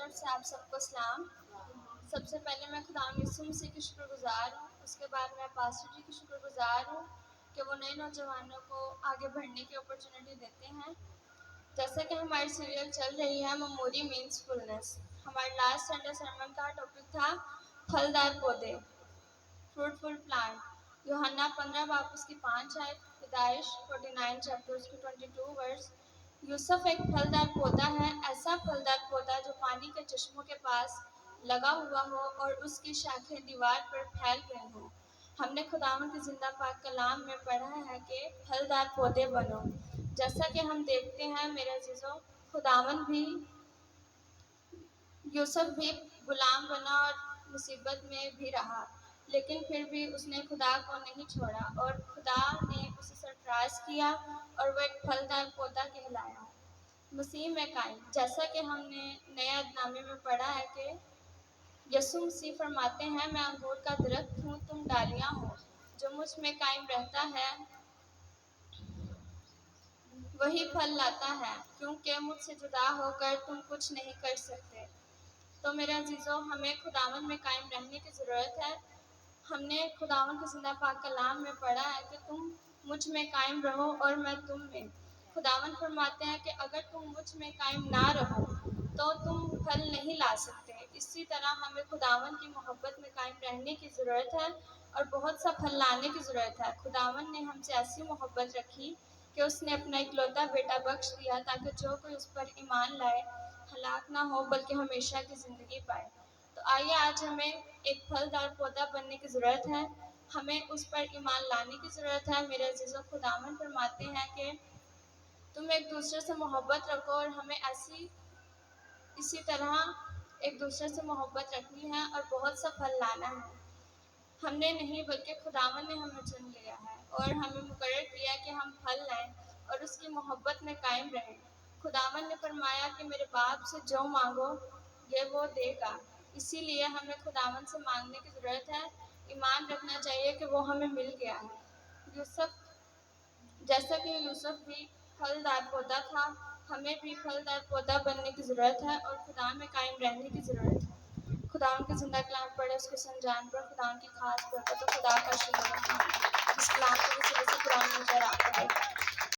طرف سے آپ سب کو سلام۔ سب سے پہلے میں خدا یسوع مسیح کی شکر گزار ہوں، اس کے بعد میں پاسٹر جی کی شکر گزار ہوں کہ وہ نئے نوجوانوں کو آگے بڑھنے کی اپرچونٹی دیتے ہیں۔ جیسا کہ ہماری سیریل چل رہی ہے میموری مینس فلنس، ہمارے لاسٹ سنڈے سرمن کا ٹاپک تھا پھلدار پودے، فروٹفل پلانٹ۔ یوحنا 15 باب اس کی 5 آیت، پیدائش 49 چیپٹر اس کی 22 ورس۔ یوسف ایک پھلدار پودا ہے، ایسا پھلدار پودا جو پانی کے چشموں کے پاس لگا ہوا ہو اور اس کی شاخیں دیوار پر پھیل گئی ہوں۔ ہم نے خداوند کے زندہ پاک کلام میں پڑھا ہے کہ پھلدار پودے بنو۔ جیسا کہ ہم دیکھتے ہیں میرے عزیزوں، خداوند بھی، یوسف بھی غلام بنا اور مصیبت میں بھی رہا، لیکن پھر بھی اس نے خدا کو نہیں چھوڑا اور خدا نے اسے سرفراز کیا اور وہ ایک پھلدار پودا کہلایا۔ مسیح میں قائم، جیسا کہ ہم نے نئے عہد نامے میں پڑھا ہے کہ یسوع مسیح فرماتے ہیں، میں انگور کا درخت ہوں، تم ڈالیاں ہو، جو مجھ میں قائم رہتا ہے وہی پھل لاتا ہے، کیونکہ مجھ سے جدا ہو کر تم کچھ نہیں کر سکتے۔ تو میرے عزیزوں، ہمیں خداوند میں قائم رہنے کی ضرورت ہے۔ ہم نے خداوند کے زندہ پاک کلام میں پڑھا ہے کہ تم مجھ میں قائم رہو اور میں تم میں۔ خداوند فرماتے ہیں کہ اگر تم مجھ میں قائم نہ رہو تو تم پھل نہیں لا سکتے۔ اسی طرح ہمیں خداوند کی محبت میں قائم رہنے کی ضرورت ہے اور بہت سا پھل لانے کی ضرورت ہے۔ خداوند نے ہم سے ایسی محبت رکھی کہ اس نے اپنا اکلوتا بیٹا بخش دیا تاکہ جو کوئی اس پر ایمان لائے ہلاک نہ ہو بلکہ ہمیشہ کی زندگی پائے۔ تو آئیے آج ہمیں ایک پھلدار پودا بننے کی ضرورت ہے، ہمیں اس پر ایمان لانے کی ضرورت ہے۔ میرے عزیزوں، خداوند فرماتے ہیں کہ تم ایک دوسرے سے محبت رکھو اور ہمیں اسی طرح ایک دوسرے سے محبت رکھنی ہے اور بہت سا پھل لانا ہے۔ ہم نے نہیں بلکہ خداوند نے ہمیں چن لیا ہے اور ہمیں مقرر کیا کہ ہم پھل لائیں اور اس کی محبت میں قائم رہیں۔ خداوند نے فرمایا کہ میرے باپ سے جو مانگو گے وہ دے گا، اسی لیے ہمیں خداوند سے مانگنے کی ضرورت ہے، ایمان رکھنا چاہیے کہ وہ ہمیں مل گیا ہے۔ جیسا کہ یوسف بھی پھلدار پودا تھا، ہمیں بھی پھلدار پودا بننے کی ضرورت ہے اور خدا میں قائم رہنے کی ضرورت ہے۔ خداوند کے زندہ کلام پڑھے، اس کو سمجھان پر خداوند کی خاص برکت، تو خدا کا شکر ہے۔ اس کلام کی وجہ سے قرآن نظر آتا ہے۔